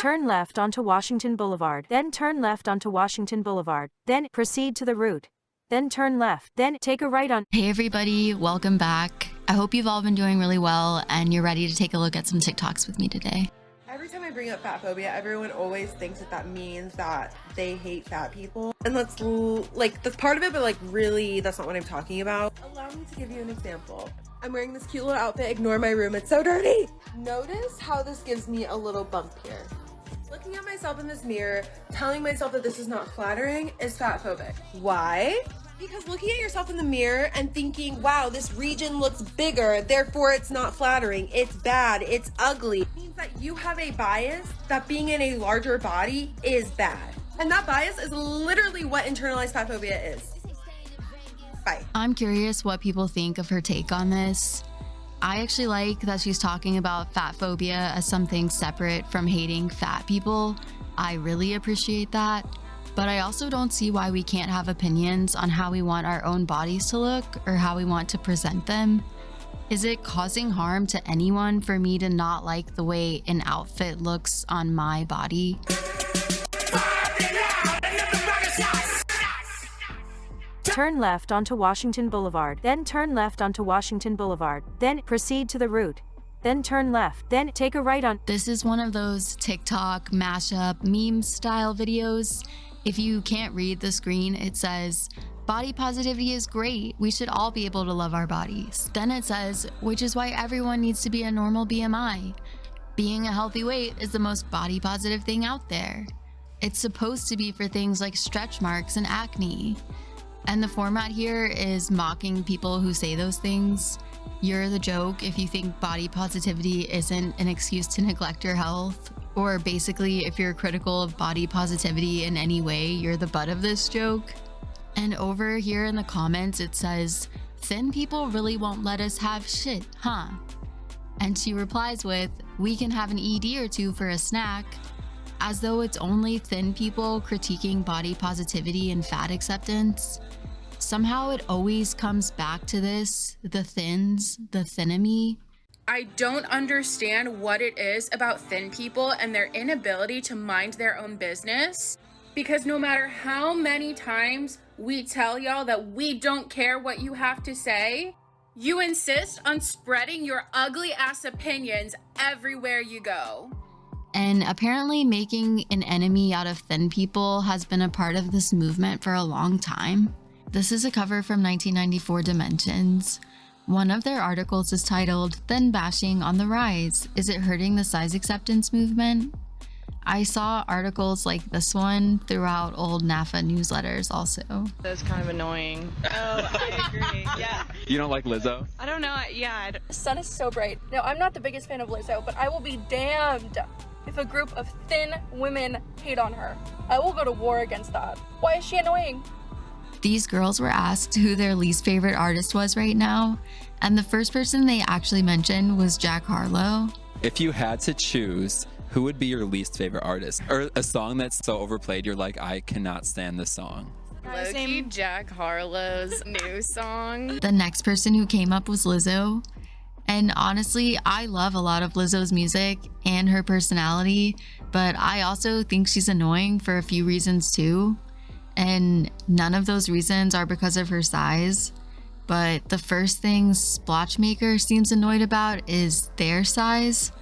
Turn left onto Washington Boulevard. Then turn left onto Washington Boulevard. Then proceed to the route. Then turn left. Then take a right on. Hey everybody, welcome back. I hope you've all been doing really well and you're ready to take a look at some TikToks with me today. Every time I bring up fatphobia, everyone always thinks that means that they hate fat people. And that's part of it, but really, that's not what I'm talking about. Allow me to give you an example. I'm wearing this cute little outfit. Ignore my room, it's so dirty. Notice how this gives me a little bump here. Looking at myself in this mirror, telling myself that this is not flattering is fatphobic. Why? Because looking at yourself in the mirror and thinking, wow, this region looks bigger, therefore it's not flattering, it's bad, it's ugly, means that you have a bias that being in a larger body is bad. And that bias is literally what internalized fatphobia is. Bye. I'm curious what people think of her take on this. I actually like that she's talking about fatphobia as something separate from hating fat people. I really appreciate that. But I also don't see why we can't have opinions on how we want our own bodies to look or how we want to present them. Is it causing harm to anyone for me to not like the way an outfit looks on my body? Turn left onto Washington Boulevard. Then turn left onto Washington Boulevard. Then proceed to the route. Then turn left. Then take a right on. This is one of those TikTok mashup meme style videos. If you can't read the screen, it says, body positivity is great. We should all be able to love our bodies. Then it says, which is why everyone needs to be a normal BMI. Being a healthy weight is the most body positive thing out there. It's supposed to be for things like stretch marks and acne. And the format here is mocking people who say those things. You're the joke if you think body positivity isn't an excuse to neglect your health. Or basically, if you're critical of body positivity in any way, you're the butt of this joke. And over here in the comments, it says, thin people really won't let us have shit, huh? And she replies with, we can have an ED or two for a snack. As though it's only thin people critiquing body positivity and fat acceptance. Somehow it always comes back to this, the thins, the thinemy. I don't understand what it is about thin people and their inability to mind their own business. Because no matter how many times we tell y'all that we don't care what you have to say, you insist on spreading your ugly ass opinions everywhere you go. And apparently making an enemy out of thin people has been a part of this movement for a long time. This is a cover from 1994 Dimensions. One of their articles is titled, Thin Bashing on the Rise. Is it hurting the size acceptance movement? I saw articles like this one throughout old NAFA newsletters also. That's kind of annoying. Oh, I agree. Yeah. You don't like Lizzo? I don't know. Yeah. The sun is so bright. No, I'm not the biggest fan of Lizzo, but I will be damned if a group of thin women hate on her. I will go to war against that. Why is she annoying? These girls were asked who their least favorite artist was right now, and the first person they actually mentioned was Jack Harlow. If you had to choose, who would be your least favorite artist? Or a song that's so overplayed, you're like, I cannot stand this song. Low-key Jack Harlow's new song. The next person who came up was Lizzo. And honestly, I love a lot of Lizzo's music and her personality, but I also think she's annoying for a few reasons too. And none of those reasons are because of her size. But the first thing Splotchmaker seems annoyed about is their size.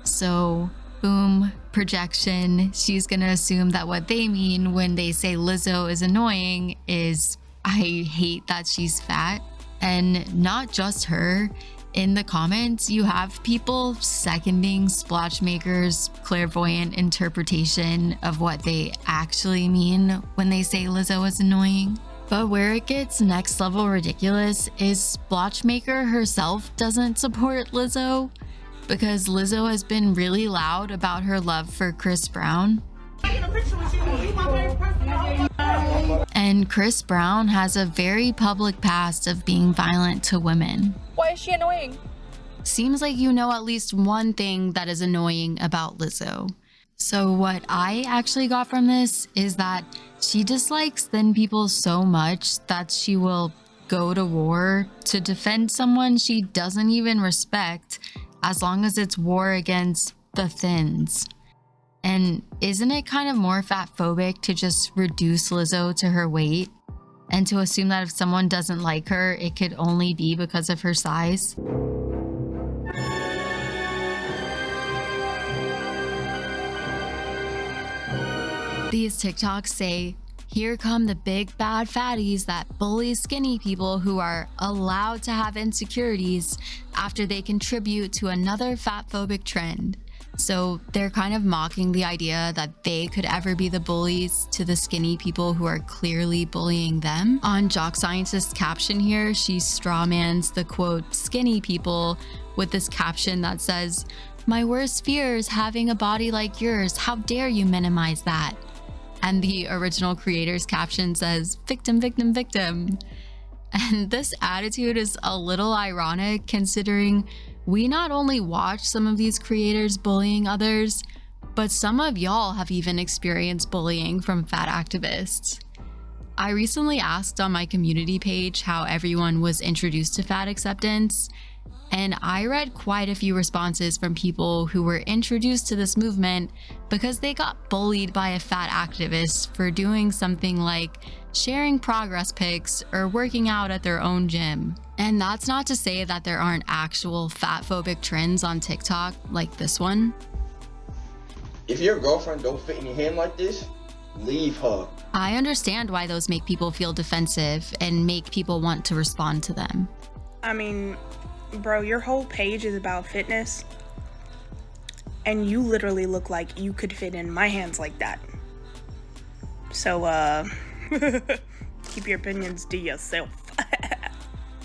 So, boom, projection. She's gonna assume that what they mean when they say Lizzo is annoying is, I hate that she's fat. And not just her. In the comments, you have people seconding Splotchmaker's clairvoyant interpretation of what they actually mean when they say Lizzo is annoying. But where it gets next level ridiculous is Splotchmaker herself doesn't support Lizzo, because Lizzo has been really loud about her love for Chris Brown. And Chris Brown has a very public past of being violent to women. Why is she annoying? Seems like you know at least one thing that is annoying about Lizzo. So what I actually got from this is that she dislikes thin people so much that she will go to war to defend someone she doesn't even respect, as long as it's war against the thins. And isn't it kind of more fatphobic to just reduce Lizzo to her weight and to assume that if someone doesn't like her, it could only be because of her size? These TikToks say, here come the big bad fatties that bully skinny people who are allowed to have insecurities after they contribute to another fatphobic trend. So they're kind of mocking the idea that they could ever be the bullies to the skinny people who are clearly bullying them. On Jock Scientist's caption here, she strawmans the quote, skinny people with this caption that says, "My worst fear is having a body like yours. How dare you minimize that?" And the original creator's caption says, "Victim, victim, victim." And this attitude is a little ironic considering we not only watch some of these creators bullying others, but some of y'all have even experienced bullying from fat activists. I recently asked on my community page how everyone was introduced to fat acceptance, and I read quite a few responses from people who were introduced to this movement because they got bullied by a fat activist for doing something like sharing progress pics or working out at their own gym. And that's not to say that there aren't actual fatphobic trends on TikTok like this one. If your girlfriend don't fit in your hand like this, leave her. I understand why those make people feel defensive and make people want to respond to them. I mean, bro, your whole page is about fitness, and you literally look like you could fit in my hands like that. So, keep your opinions to yourself.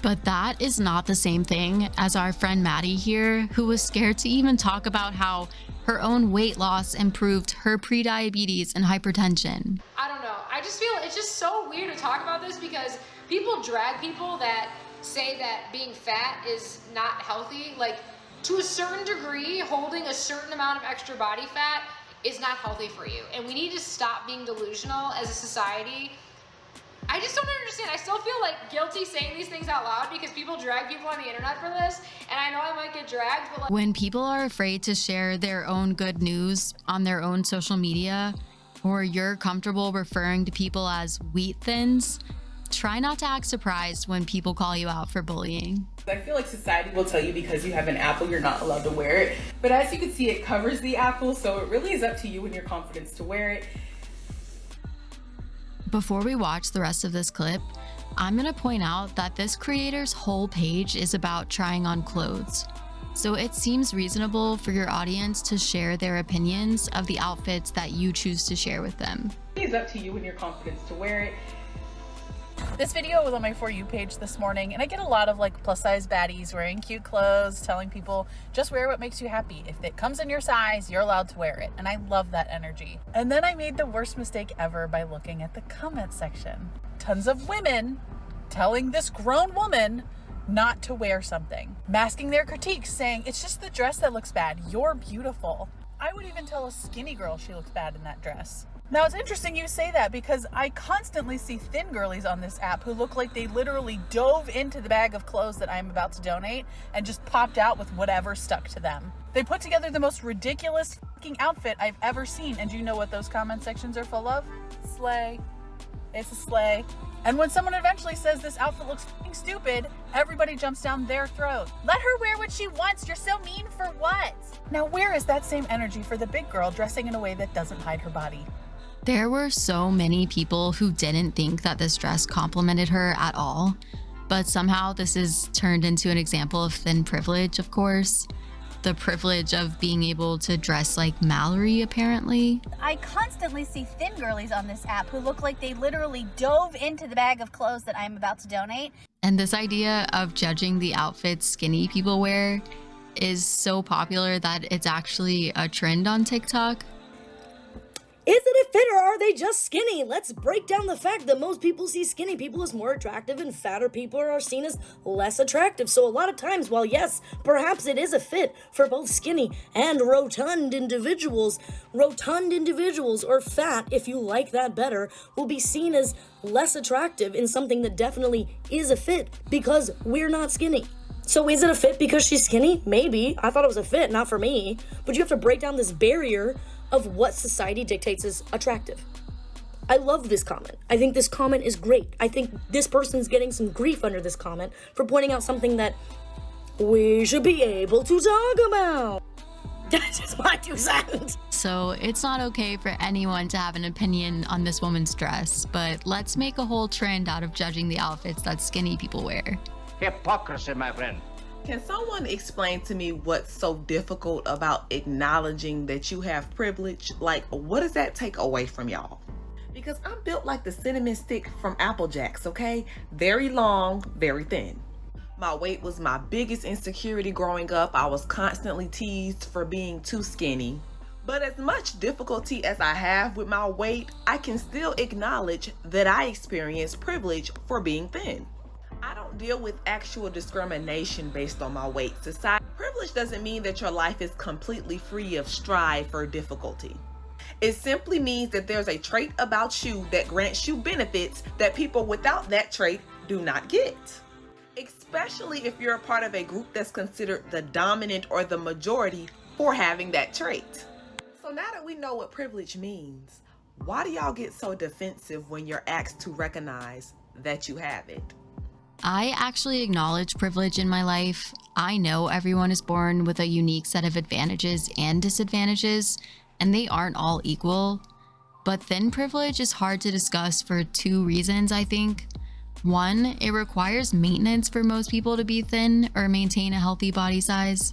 But that is not the same thing as our friend Maddie here, who was scared to even talk about how her own weight loss improved her prediabetes and hypertension. I don't know. I just feel it's just so weird to talk about this because people drag people that say that being fat is not healthy. Like, to a certain degree, holding a certain amount of extra body fat is not healthy for you. And we need to stop being delusional as a society. I just don't understand. I still feel like guilty saying these things out loud because people drag people on the internet for this, and I know I might get dragged, but like— When people are afraid to share their own good news on their own social media, or you're comfortable referring to people as wheat thins, try not to act surprised when people call you out for bullying. I feel like society will tell you because you have an apple, you're not allowed to wear it. But as you can see, it covers the apple, so it really is up to you and your confidence to wear it. Before we watch the rest of this clip, I'm gonna point out that this creator's whole page is about trying on clothes. So it seems reasonable for your audience to share their opinions of the outfits that you choose to share with them. It is up to you and your confidence to wear it. This video was on my For You page this morning, and I get a lot of like plus size baddies wearing cute clothes, telling people just wear what makes you happy. If it comes in your size, you're allowed to wear it. And I love that energy. And then I made the worst mistake ever by looking at the comment section. Tons of women telling this grown woman not to wear something, masking their critiques, saying it's just the dress that looks bad. You're beautiful. I would even tell a skinny girl she looks bad in that dress. Now, it's interesting you say that because I constantly see thin girlies on this app who look like they literally dove into the bag of clothes that I'm about to donate and just popped out with whatever stuck to them. They put together the most ridiculous fucking outfit I've ever seen, and do you know what those comment sections are full of? Slay. It's a slay. And when someone eventually says this outfit looks fucking stupid, everybody jumps down their throat. Let her wear what she wants. You're so mean for what? Now, where is that same energy for the big girl dressing in a way that doesn't hide her body? There were so many people who didn't think that this dress complimented her at all, but somehow this is turned into an example of thin privilege, of course. The privilege of being able to dress like Mallory, apparently. I constantly see thin girlies on this app who look like they literally dove into the bag of clothes that I'm about to donate. And this idea of judging the outfits skinny people wear is so popular that it's actually a trend on TikTok. Is it a fit or are they just skinny? Let's break down the fact that most people see skinny people as more attractive and fatter people are seen as less attractive. So a lot of times, while yes, perhaps it is a fit for both skinny and rotund individuals or fat, if you like that better, will be seen as less attractive in something that definitely is a fit because we're not skinny. So is it a fit because she's skinny? Maybe. I thought it was a fit, not for me. But you have to break down this barrier of what society dictates is attractive. I love this comment. I think this comment is great. I think this person's getting some grief under this comment for pointing out something that we should be able to talk about. That's just my 2 cents. So it's not okay for anyone to have an opinion on this woman's dress, but let's make a whole trend out of judging the outfits that skinny people wear. Hypocrisy, my friend. Can someone explain to me what's so difficult about acknowledging that you have privilege? Like, what does that take away from y'all? Because I'm built like the cinnamon stick from Apple Jacks, okay? Very long, very thin. My weight was my biggest insecurity growing up. I was constantly teased for being too skinny. But as much difficulty as I have with my weight, I can still acknowledge that I experience privilege for being thin. I don't deal with actual discrimination based on my weight. Privilege doesn't mean that your life is completely free of strife or difficulty. It simply means that there's a trait about you that grants you benefits that people without that trait do not get. Especially if you're a part of a group that's considered the dominant or the majority for having that trait. So now that we know what privilege means, why do y'all get so defensive when you're asked to recognize that you have it? I actually acknowledge privilege in my life. I know everyone is born with a unique set of advantages and disadvantages, and they aren't all equal. But thin privilege is hard to discuss for 2 reasons, I think. 1, it requires maintenance for most people to be thin or maintain a healthy body size.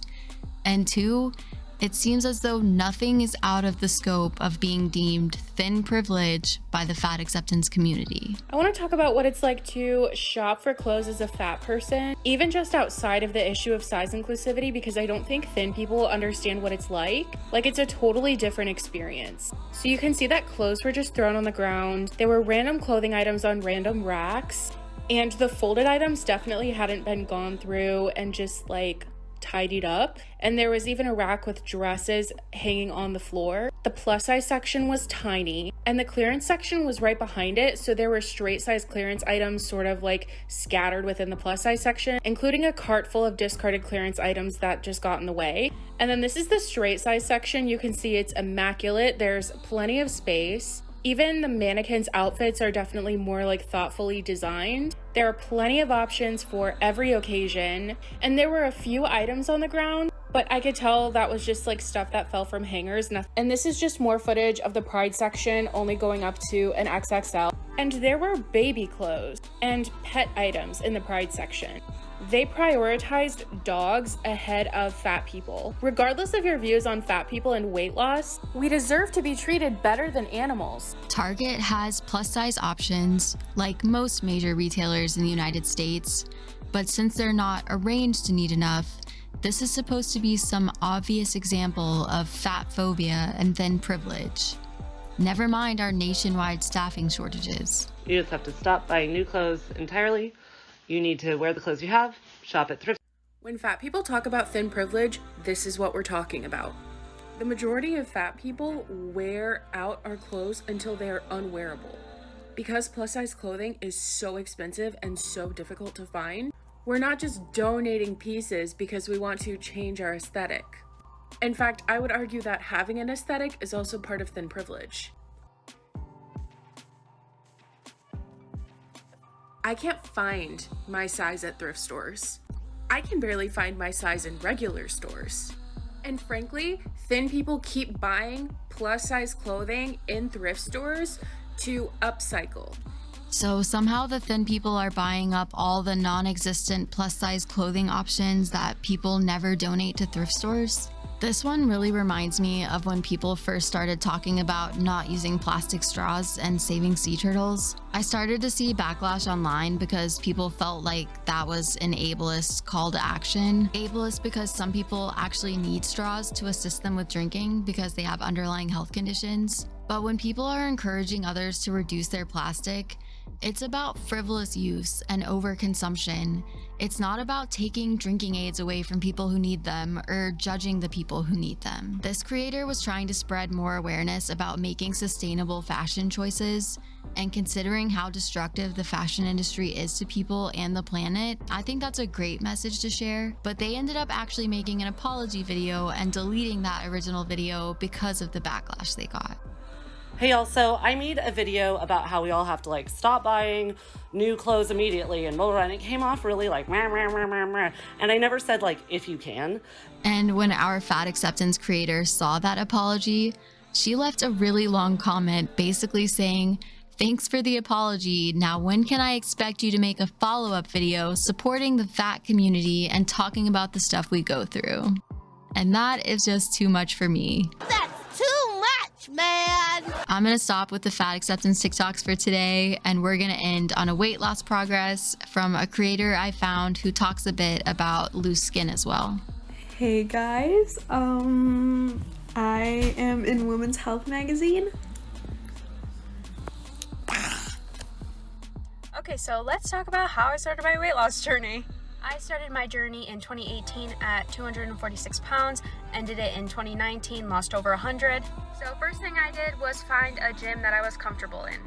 And 2, it seems as though nothing is out of the scope of being deemed thin privilege by the fat acceptance community. I want to talk about what it's like to shop for clothes as a fat person, even just outside of the issue of size inclusivity, because I don't think thin people understand what it's like. Like, it's a totally different experience. So you can see that clothes were just thrown on the ground. There were random clothing items on random racks, and the folded items definitely hadn't been gone through and just like tidied up. And there was even a rack with dresses hanging on the floor. The plus size section was tiny, and the clearance section was right behind it, so there were straight size clearance items sort of like scattered within the plus size section, including a cart full of discarded clearance items that just got in the way. And then this is the straight size section. You can see it's immaculate. There's plenty of space. Even the mannequins' outfits are definitely more like thoughtfully designed. There are plenty of options for every occasion, and there were a few items on the ground, but I could tell that was just like stuff that fell from hangers. And this is just more footage of the Pride section, only going up to an XXL. And there were baby clothes and pet items in the Pride section. They prioritized dogs ahead of fat people. Regardless of your views on fat people and weight loss, we deserve to be treated better than animals. Target has plus size options, like most major retailers in the United States, but since they're not arranged neat enough, this is supposed to be some obvious example of fatphobia and thin privilege. Never mind our nationwide staffing shortages. You just have to stop buying new clothes entirely. You need to wear the clothes you have, shop at thrift. When fat people talk about thin privilege, this is what we're talking about. The majority of fat people wear out our clothes until they are unwearable. Because plus size clothing is so expensive and so difficult to find, we're not just donating pieces because we want to change our aesthetic. In fact, I would argue that having an aesthetic is also part of thin privilege. I can't find my size at thrift stores. I can barely find my size in regular stores. And frankly, thin people keep buying plus size clothing in thrift stores to upcycle. So somehow the thin people are buying up all the non-existent plus size clothing options that people never donate to thrift stores. This one really reminds me of when people first started talking about not using plastic straws and saving sea turtles. I started to see backlash online because people felt like that was an ableist call to action. Ableist because some people actually need straws to assist them with drinking because they have underlying health conditions. But when people are encouraging others to reduce their plastic, It's about frivolous use and overconsumption. It's not about taking drinking aids away from people who need them or judging the people who need them. This creator was trying to spread more awareness about making sustainable fashion choices, and considering how destructive the fashion industry is to people and the planet, I think that's a great message to share. But they ended up actually making an apology video and deleting that original video because of the backlash they got. Hey y'all, so I made a video about how we all have to like stop buying new clothes immediately and blah, blah, blah, and it came off really like meh, meh, meh, meh, meh. And I never said like if you can. And when our fat acceptance creator saw that apology, she left a really long comment basically saying, "Thanks for the apology. Now when can I expect you to make a follow-up video supporting the fat community and talking about the stuff we go through?" And that is just too much for me. That's too much, man. I'm gonna stop with the fat acceptance TikToks for today, and we're gonna end on a weight loss progress from a creator I found who talks a bit about loose skin as well. Hey guys, I am in Women's Health magazine. Okay, so let's talk about how I started my weight loss journey. I started my journey in 2018 at 246 pounds, ended it in 2019, lost over 100. So first thing I did was find a gym that I was comfortable in.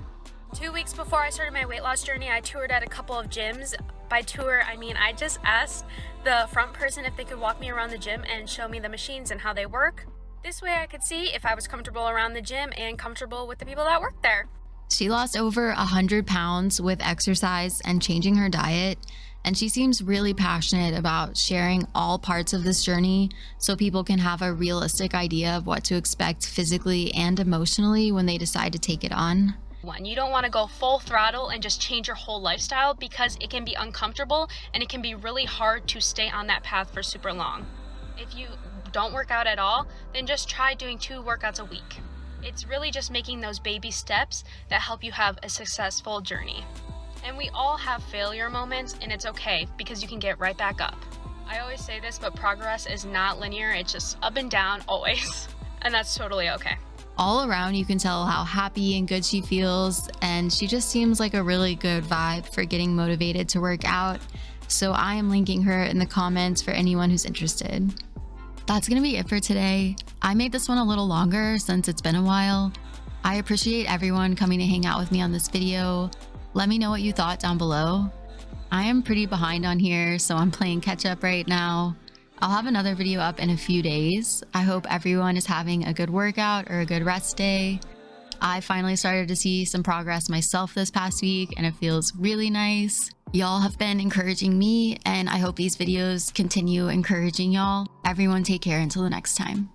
2 weeks before I started my weight loss journey, I toured at a couple of gyms. By tour, I mean I just asked the front person if they could walk me around the gym and show me the machines and how they work. This way I could see if I was comfortable around the gym and comfortable with the people that work there. She lost over 100 pounds with exercise and changing her diet, and she seems really passionate about sharing all parts of this journey so people can have a realistic idea of what to expect physically and emotionally when they decide to take it on. You don't want to go full throttle and just change your whole lifestyle because it can be uncomfortable and it can be really hard to stay on that path for super long. If you don't work out at all, then just try doing 2 workouts a week. It's really just making those baby steps that help you have a successful journey. And we all have failure moments, and it's okay because you can get right back up. I always say this, but progress is not linear. It's just up and down always, and that's totally okay. All around, you can tell how happy and good she feels, and she just seems like a really good vibe for getting motivated to work out. So I am linking her in the comments for anyone who's interested. That's gonna be it for today. I made this one a little longer since it's been a while. I appreciate everyone coming to hang out with me on this video. Let me know what you thought down below. I am pretty behind on here, so I'm playing catch up right now. I'll have another video up in a few days. I hope everyone is having a good workout or a good rest day. I finally started to see some progress myself this past week, and it feels really nice. Y'all have been encouraging me, and I hope these videos continue encouraging y'all. Everyone take care until the next time.